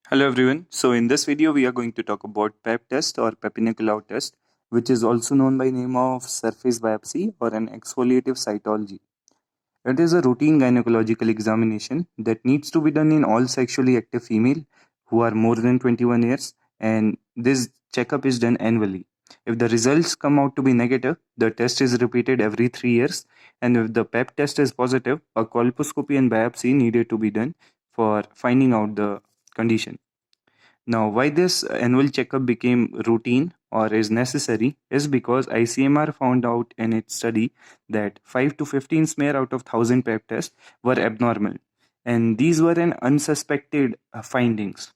Hello everyone. So in this video we are going to talk about PAP test or Pepinicular test, which is also known by name of surface biopsy or an exfoliative cytology. It is a routine gynecological examination that needs to be done in all sexually active female who are more than 21 years, and this checkup is done annually. If the results come out to be negative, the test is repeated every 3 years, and if the PAP test is positive, a colposcopy and biopsy needed to be done for finding out the condition. Now, why this annual checkup became routine or is necessary is because ICMR found out in its study that 5 to 15 smear out of 1000 PAP tests were abnormal, and these were an unsuspected findings.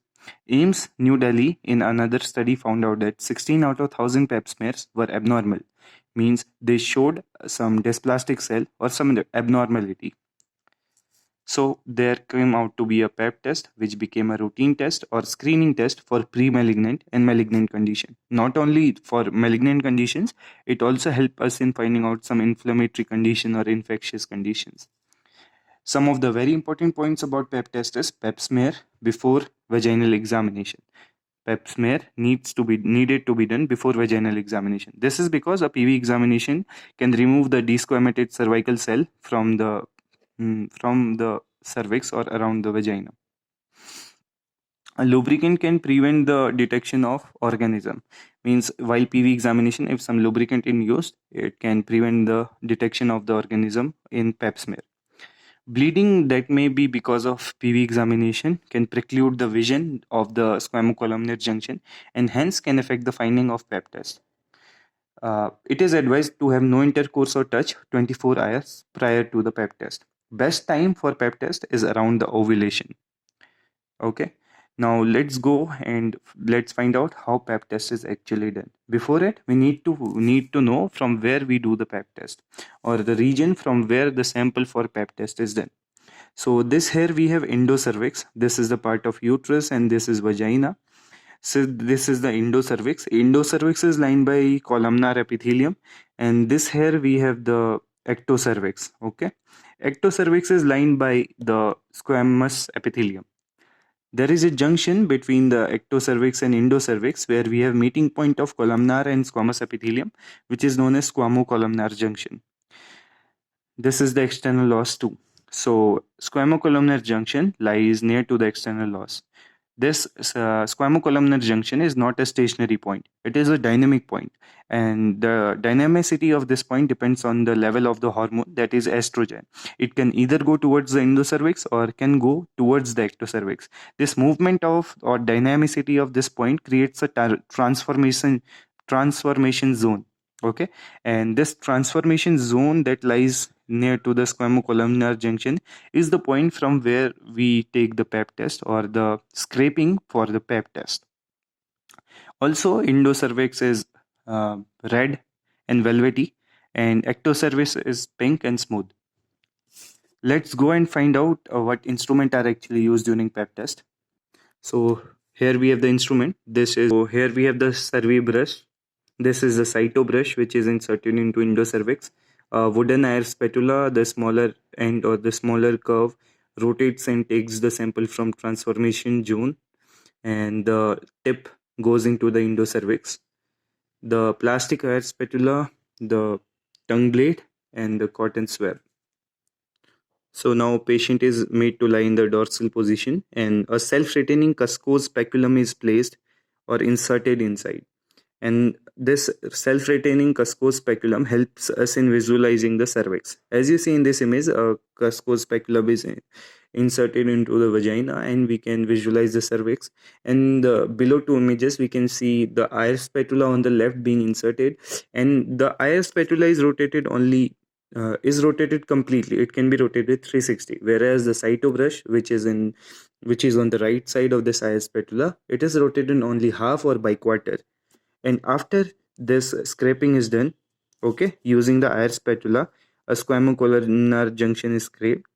AIMS New Delhi in another study found out that 16 out of 1000 PAP smears were abnormal, means they showed some dysplastic cell or some abnormality. So there came out to be a PAP test, which became a routine test or screening test for pre-malignant and malignant condition. Not only for malignant conditions, it also helped us in finding out some inflammatory condition or infectious conditions. Some of the very important points about PAP test is PAP smear before vaginal examination. PAP smear needed to be done before vaginal examination. This is because a PV examination can remove the desquamated cervical cell from the cervix or around the vagina. A lubricant can prevent the detection of organism. Means while PV examination, if some lubricant is used, it can prevent the detection of the organism in PAP smear. Bleeding that may be because of PV examination can preclude the vision of the squamocolumnar junction and hence can affect the finding of PAP test. It is advised to have no intercourse or touch 24 hours prior to the PAP test. Best time for PAP test is around the ovulation. Okay, now let's go and let's find out how PAP test is actually done. Before it, we need to know from where we do the PAP test or the region from where the sample for PAP test is done. So this here we have endocervix. This is the part of uterus and this is vagina. So this is the endocervix. Endocervix is lined by columnar epithelium, and this here we have the ectocervix. Okay, ectocervix is lined by the squamous epithelium. There is a junction between the ectocervix and endocervix where we have meeting point of columnar and squamous epithelium, which is known as squamocolumnar junction. This is the external os too. So squamocolumnar junction lies near to the external os. This squamocolumnar junction is not a stationary point. It is a dynamic point, and the dynamicity of this point depends on the level of the hormone, that is estrogen. It can either go towards the endocervix or can go towards the ectocervix. This movement of or dynamicity of this point creates a transformation zone. Okay, and this transformation zone that lies near to the squamocolumnar junction is the point from where we take the PAP test or the scraping for the PAP test. Also, endocervix is red and velvety, and ectocervix is pink and smooth. Let's go and find out what instrument are actually used during PAP test. So here we have the instrument. Here we have the survey brush. This is the cyto brush, which is inserted into endocervix. A wooden air spatula, the smaller end or the smaller curve, rotates and takes the sample from transformation zone, and the tip goes into the endocervix. The plastic air spatula, the tongue blade, and the cotton swab. So now patient is made to lie in the dorsal position, and a self-retaining Cusco's speculum is placed or inserted inside. And this self-retaining Cusco's speculum helps us in visualizing the cervix. As you see in this image, a Cusco's speculum is inserted into the vagina and we can visualize the cervix. And below two images, we can see the air spatula on the left being inserted, and the air spatula is rotated completely. It can be rotated 360, whereas the cyto brush, which is on the right side of this air spatula, it is rotated only half or by quarter. And after this scraping is done, okay, using the air spatula, a squamocolumnar junction is scraped.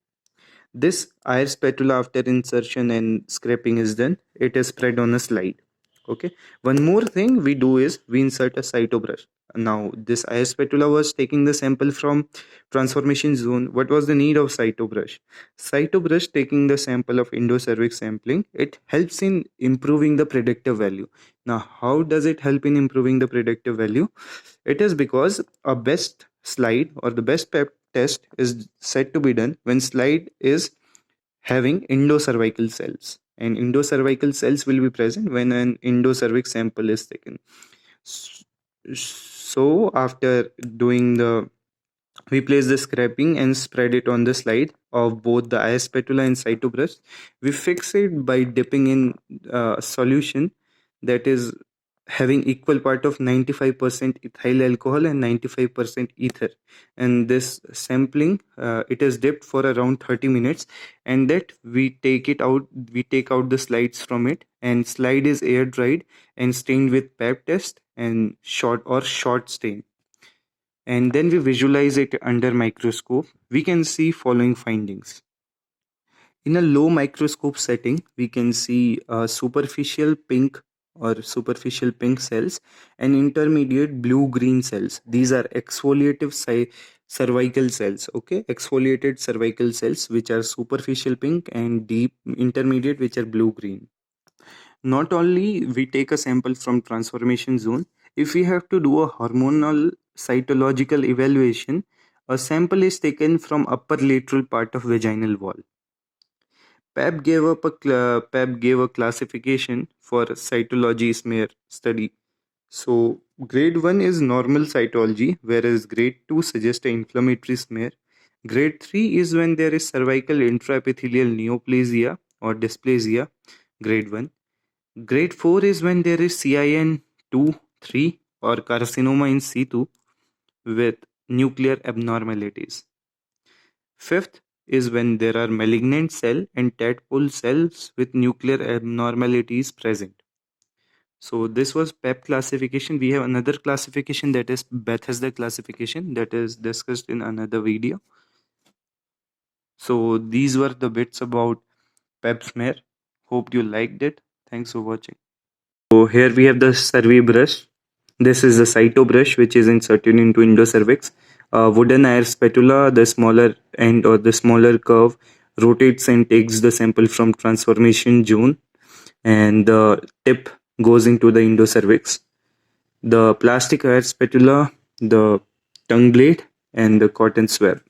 This air spatula, after insertion and scraping is done, it is spread on a slide. Okay. One more thing we do is we insert a cytobrush. Now, this IS spatula was taking the sample from transformation zone. What was the need of cytobrush? Cytobrush taking the sample of endocervix sampling, it helps in improving the predictive value. Now, how does it help in improving the predictive value? It is because a best slide or the best PEP test is said to be done when slide is having endocervical cells, and endocervical cells will be present when an endocervix sample is taken. S- so after doing the, we place the scraping and spread it on the slide of both the IS spatula and cytobrush. We fix it by dipping in solution that is having equal part of 95% ethyl alcohol and 95% ether. And this sampling, it is dipped for around 30 minutes, and that we take out the slides from it, and slide is air dried and stained with PAP test and short stain, and then we visualize it under microscope. We can see following findings. In a low microscope setting, we can see superficial pink cells and intermediate blue green cells. These are cervical cells. Okay, exfoliated cervical cells, which are superficial pink, and deep intermediate, which are blue green. Not only we take a sample from transformation zone, if we have to do a hormonal cytological evaluation, a sample is taken from upper lateral part of vaginal wall. PAP gave a classification for cytology smear study. So grade 1 is normal cytology, whereas grade 2 suggests an inflammatory smear. Grade 3 is when there is cervical intraepithelial neoplasia or dysplasia, grade 1. Grade 4 is when there is CIN 2, 3 or carcinoma in situ with nuclear abnormalities. Fifth is when there are malignant cell and tadpole cells with nuclear abnormalities present. So this was PEP classification. We have another classification, that is Bethesda classification, that is discussed in another video. So these were the bits about PEP smear. Hope you liked it. Thanks for watching. So here we have the survey brush. This is the cyto brush, which is inserted into endocervix. Wooden air spatula, the smaller end or the smaller curve, rotates and takes the sample from transformation zone, and the tip goes into the endocervix. The plastic air spatula, the tongue blade, and the cotton swab.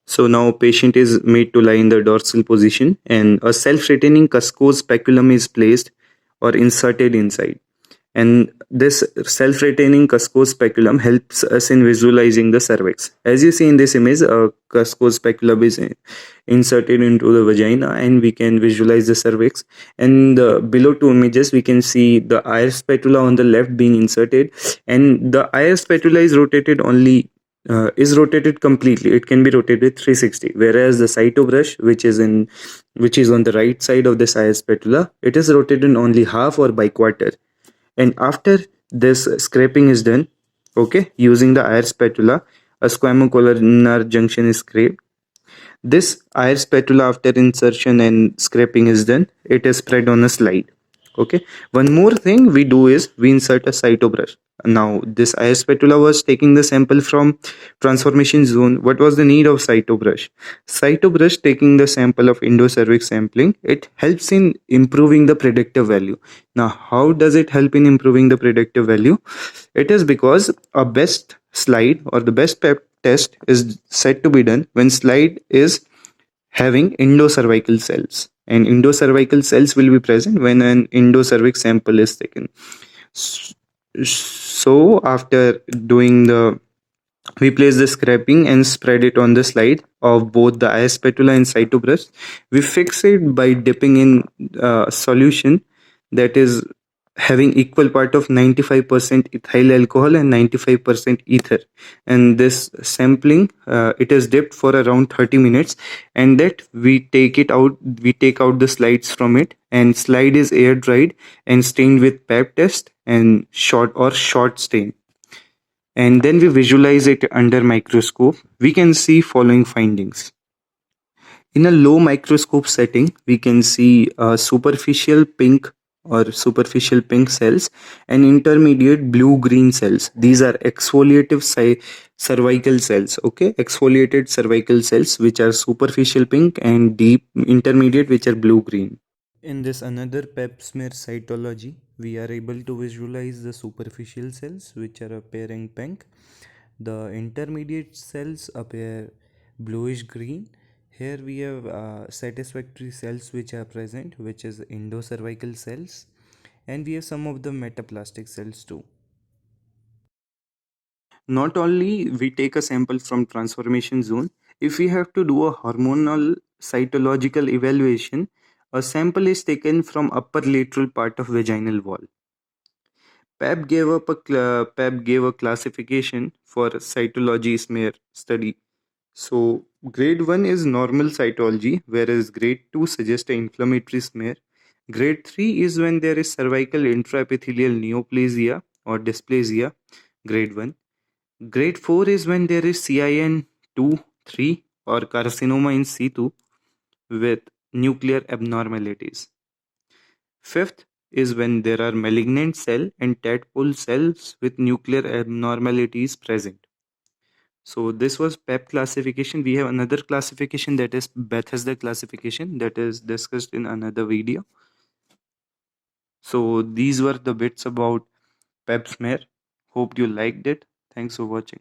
So now patient is made to lie in the dorsal position, and a self-retaining Cusco's speculum is placed or inserted inside. And this self-retaining Cusco's speculum helps us in visualizing the cervix. As you see in this image, a Cusco's speculum is inserted into the vagina, and we can visualize the cervix. And below two images, we can see the iris spatula on the left being inserted, and the iris spatula is rotated completely. It can be rotated 360, whereas the cyto brush, which is on the right side of this iris spatula, it is rotated only half or by quarter. And after this scraping is done, okay, using the iris spatula, a squamocolumnar junction is scraped. This iris spatula, after insertion and scraping is done, it is spread on a slide. Okay. One more thing we do is we insert a cyto brush. Now, this iris spatula was taking the sample from transformation zone. What was the need of cyto brush? Cyto brush taking the sample of endocervix sampling, it helps in improving the predictive value. Now, how does it help in improving the predictive value? It is because a best slide or the best PEP test is said to be done when slide is having endocervical cells, and endocervical cells will be present when an endocervix sample is taken. So after doing the, we place the scraping and spread it on the slide of both the IS spatula and cytobrush. We fix it by dipping in solution that is having equal part of 95% ethyl alcohol and 95% ether. And this sampling, it is dipped for around 30 minutes, and that we take out the slides from it, and slide is air dried and stained with PAP test and short stain, and then we visualize it under microscope. We can see following findings. In a low microscope setting, we can see superficial pink or superficial pink cells, and intermediate blue-green cells. These are exfoliative cervical cells. Okay, exfoliated cervical cells, which are superficial pink, and deep intermediate, which are blue-green. In this another pap smear cytology, we are able to visualize the superficial cells which are appearing pink. The intermediate cells appear bluish green. Here we have satisfactory cells which are present, which is endocervical cells, and we have some of the metaplastic cells too. Not only we take a sample from transformation zone, if we have to do a hormonal cytological evaluation, a sample is taken from upper lateral part of vaginal wall. PAP gave a classification for cytology smear study. So grade 1 is normal cytology, whereas grade 2 suggests an inflammatory smear. Grade 3 is when there is cervical intraepithelial neoplasia or dysplasia, grade 1. Grade 4 is when there is CIN 2, 3 or carcinoma in situ with nuclear abnormalities. Fifth is when there are malignant cell and tadpole cells with nuclear abnormalities present. So this was PEP classification. We have another classification, that is Bethesda classification, that is discussed in another video. So these were the bits about PEP smear. Hope you liked it. Thanks for watching.